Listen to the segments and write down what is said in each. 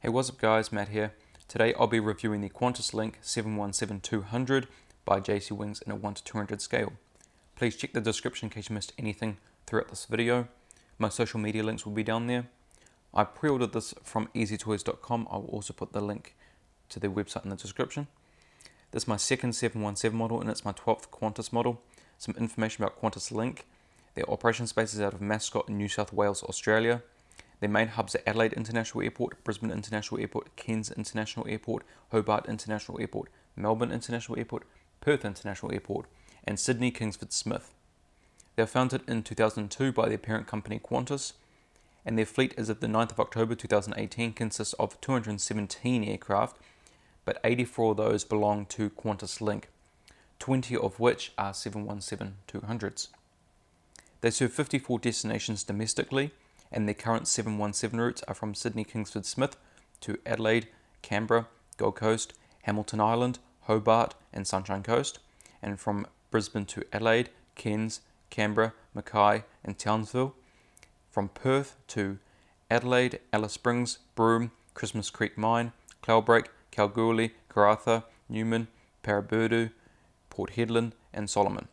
Hey, what's up guys, Matt here. Today I'll be reviewing the QantasLink 717-200 by JC Wings in a 1 to 200 scale. Please check the description in case you missed anything throughout this video. My social media links will be down there. I pre-ordered this from easytoys.com. I will also put the link to their website in the description. This is my second 717 model and it's my 12th Qantas model. Some information about QantasLink. Their operation space is out of Mascot in New South Wales, Australia. Their main hubs are Adelaide International Airport, Brisbane International Airport, Cairns International Airport, Hobart International Airport, Melbourne International Airport, Perth International Airport, and Sydney Kingsford Smith. They were founded in 2002 by their parent company Qantas, and their fleet as of the 9th of October 2018 consists of 217 aircraft, but 84 of those belong to QantasLink, 20 of which are 717-200s. They serve 54 destinations domestically, and their current 717 routes are from Sydney Kingsford Smith to Adelaide, Canberra, Gold Coast, Hamilton Island, Hobart and Sunshine Coast, and from Brisbane to Adelaide, Cairns, Canberra, Mackay and Townsville, from Perth to Adelaide, Alice Springs, Broome, Christmas Creek Mine, Cloudbreak, Kalgoorlie, Karratha, Newman, Paraburdoo, Port Hedland and Solomon,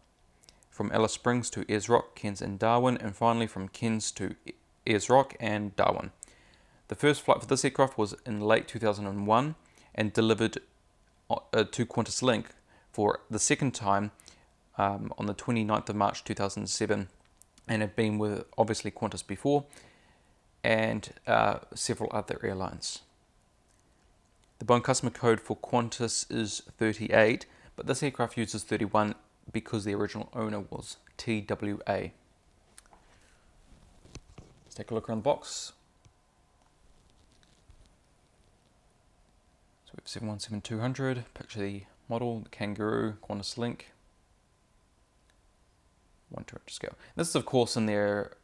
from Alice Springs to Ayers Rock, Cairns and Darwin, and finally from Cairns to Ayers Rock and Darwin. The first flight for this aircraft was in late 2001 and delivered to QantasLink for the second time on the 29th of March 2007, and had been with obviously Qantas before and several other airlines. The Boeing customer code for Qantas is 38, but this aircraft uses 31 because the original owner was TWA. Let's take a look around the box. So we have 717-200, picture the model, the Kangaroo, QantasLink, 1 to 200 scale. This is of course in their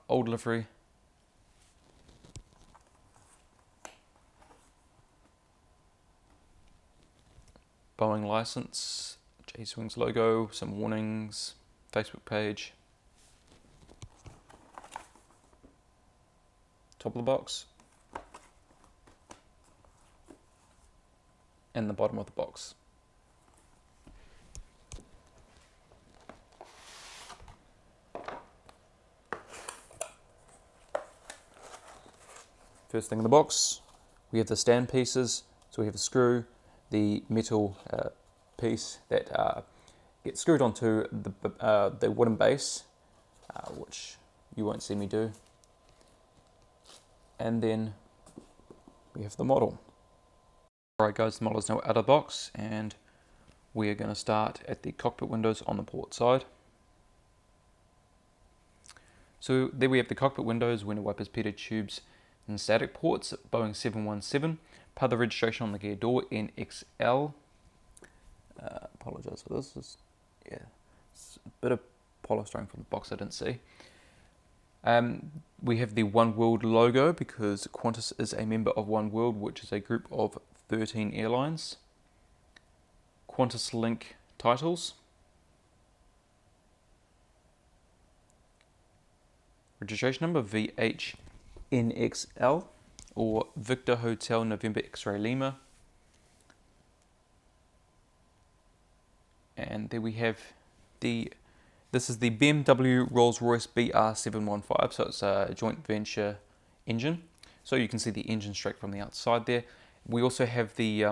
old livery. Boeing license, JC Wings logo, some warnings, Facebook page. Top of the box and the bottom of the box. First thing in the box, we have the stand pieces. So we have a screw, the metal piece that gets screwed onto the wooden base, which you won't see me do. And then we have the model. Alright guys, the model is now out of the box and we are going to start at the cockpit windows on the port side. So there we have the cockpit windows, window wipers, pitot tubes and static ports, Boeing 717, part of the registration on the gear door, NXL. Apologise for this, it's a bit of polystyrene from the box I didn't see. We have the Oneworld logo because Qantas is a member of Oneworld, which is a group of 13 airlines. QantasLink titles. Registration number VH-NXL or Victor Hotel November X-Ray Lima. And there we have this is the BMW Rolls-Royce BR715, so it's a joint venture engine. So you can see the engine straight from the outside there. We also have the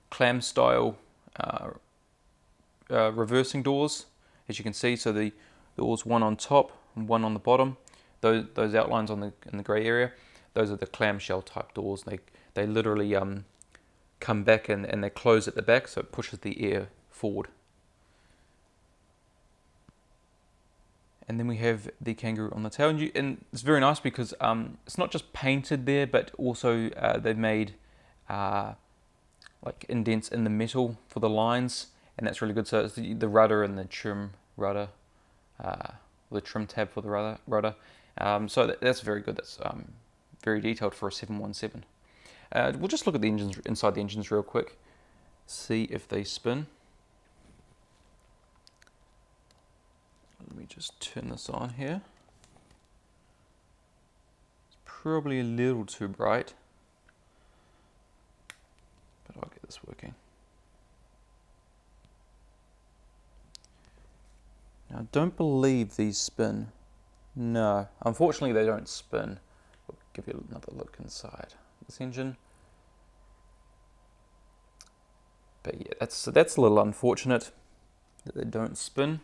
clam style reversing doors, as you can see. So the doors, one on top and one on the bottom. Those outlines in the grey area, those are the clamshell type doors. They literally come back and they close at the back, so it pushes the air forward. And then we have the Kangaroo on the tail, and it's very nice because it's not just painted there, but also they've made like indents in the metal for the lines, and that's really good. So it's the rudder and the trim rudder, the trim tab for the rudder. So that's very good. That's very detailed for a 717. We'll just look at the engines inside the engines real quick, see if they spin. Let me just turn this on here. It's probably a little too bright, but I'll get this working. Now, I don't believe these spin. No, unfortunately they don't spin. We'll give you another look inside this engine. But yeah, that's a little unfortunate that they don't spin.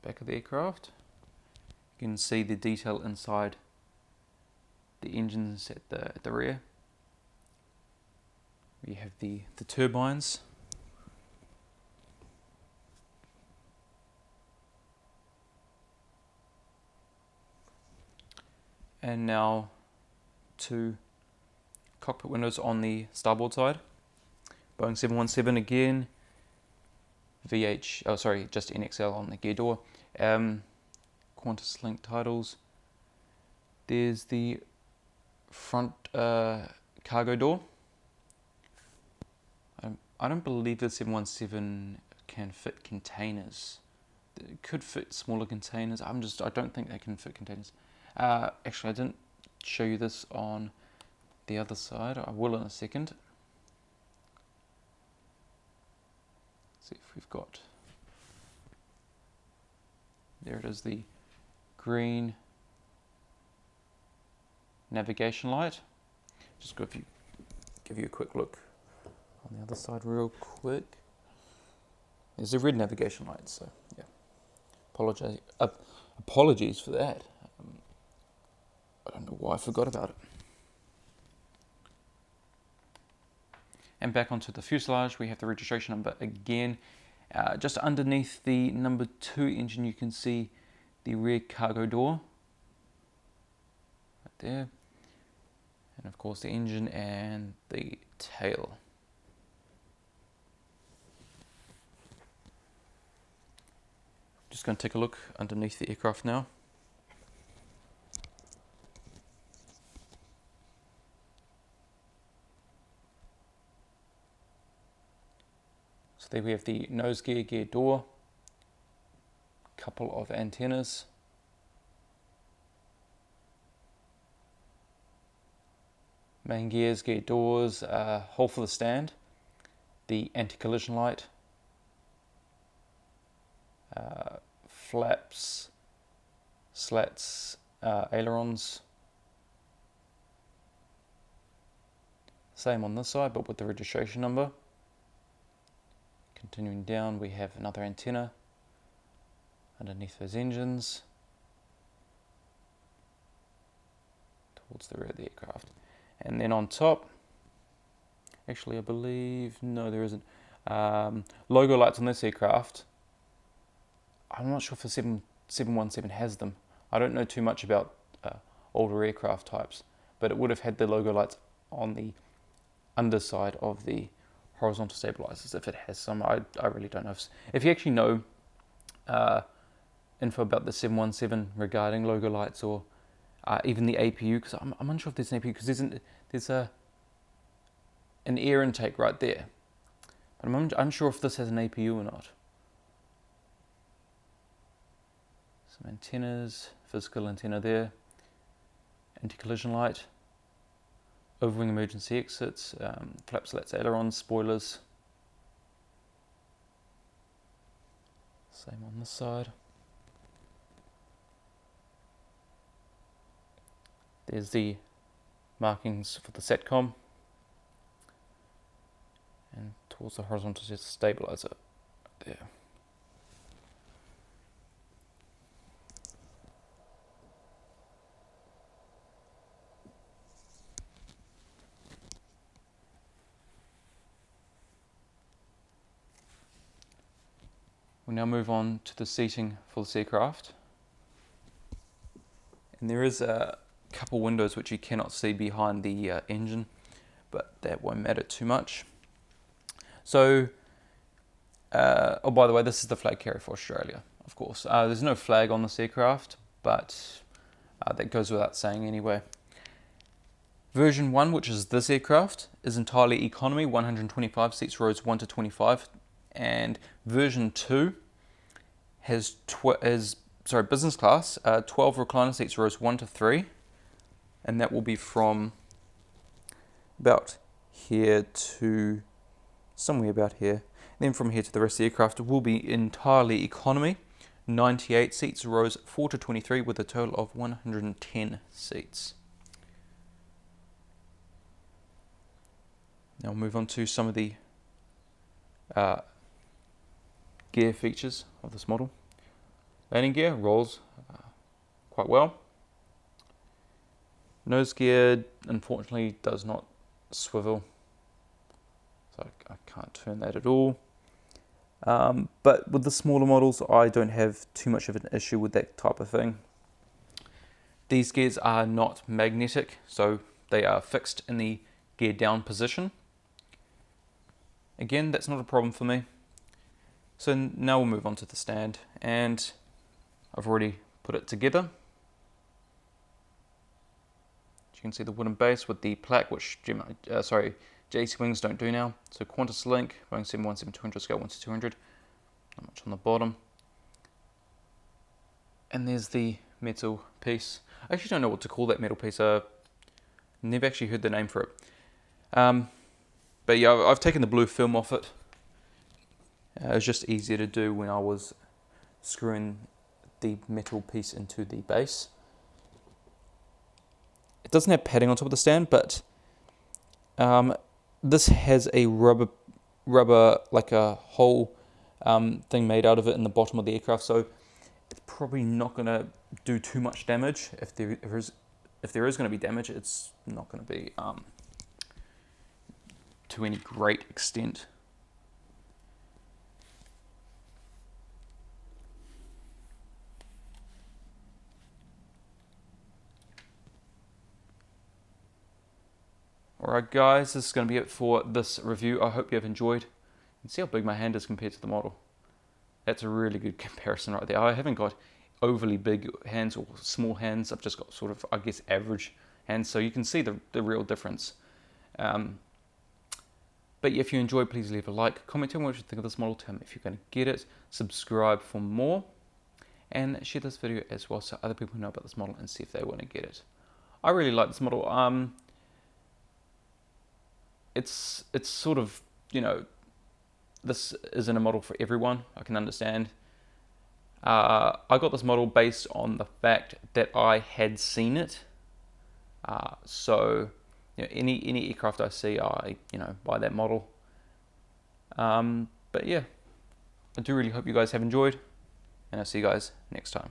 Back of the aircraft, you can see the detail inside the engines at the rear. We have the turbines, and now two cockpit windows on the starboard side. Boeing 717 again. Just NXL on the gear door. QantasLink titles. There's the front cargo door. I don't believe the 717 can fit containers. It could fit smaller containers. I don't think they can fit containers. Actually, I didn't show you this on the other side. I will in a second. See if we've got, there it is, the green navigation light. Just give you a quick look on the other side real quick. There's a red navigation light, so yeah. Apologies for that. I don't know why I forgot about it. And back onto the fuselage, we have the registration number again. Just underneath the number 2 engine, you can see the rear cargo door. Right there. And of course the engine and the tail. Just going to take a look underneath the aircraft now. So there we have the nose gear door, couple of antennas, main gears, gear doors, hole for the stand, the anti-collision light, flaps, slats, ailerons. Same on this side, but with the registration number. Continuing down, we have another antenna underneath those engines towards the rear of the aircraft. And then on top, actually I believe, no there isn't, logo lights on this aircraft. I'm not sure if the 717 has them. I don't know too much about older aircraft types, but it would have had the logo lights on the underside of the horizontal stabilizers if it has some. I really don't know. If you actually know info about the 717 regarding logo lights or even the APU, because I'm unsure if there's an APU, because there's an air intake right there, but I'm unsure if this has an APU or not. Some antennas, physical antenna there, anti-collision light, overwing emergency exits, flap slats, ailerons, spoilers. Same on this side. There's the markings for the SATCOM, and towards the horizontal stabilizer there. We'll now move on to the seating for this aircraft. And there is a couple windows which you cannot see behind the engine, but that won't matter too much. So, oh by the way, this is the flag carrier for Australia, of course. There's no flag on this aircraft, but That goes without saying anyway. Version 1, which is this aircraft, is entirely economy, 125 seats, rows 1 to 25. And version 2 has business class, 12 recliner seats, rows 1 to 3. And that will be from about here to somewhere about here. And then from here to the rest of the aircraft will be entirely economy, 98 seats, rows 4 to 23, with a total of 110 seats. Now we'll move on to some of the gear features of this model. Landing gear rolls quite well. Nose gear, unfortunately, does not swivel, so I can't turn that at all. But with the smaller models, I don't have too much of an issue with that type of thing. These gears are not magnetic, so they are fixed in the gear down position. Again, that's not a problem for me. So now we'll move on to the stand, and I've already put it together. You can see the wooden base with the plaque, which JC Wings don't do now. So QantasLink, Boeing 717-200 scale 1 to 200. Not much on the bottom. And there's the metal piece. I actually don't know what to call that metal piece. Never actually heard the name for it. But yeah, I've taken the blue film off it. It was just easier to do when I was screwing the metal piece into the base. It doesn't have padding on top of the stand, but this has a rubber like a whole thing made out of it in the bottom of the aircraft, so it's probably not going to do too much damage. If there is going to be damage, it's not going to be to any great extent. Alright guys, this is going to be it for this review. I hope you have enjoyed. You can see how big my hand is compared to the model. That's a really good comparison right there. I haven't got overly big hands or small hands. I've just got sort of, I guess, average hands. So you can see the real difference. But if you enjoyed, please leave a like. Comment, tell me what you think of this model. Tell me if you're going to get it. Subscribe for more. And share this video as well so other people know about this model and see if they want to get it. I really like this model. It's sort of, you know, this isn't a model for everyone, I can understand. I got this model based on the fact that I had seen it. So, you know, any aircraft I see, I, you know, buy that model. But yeah, I do really hope you guys have enjoyed, and I'll see you guys next time.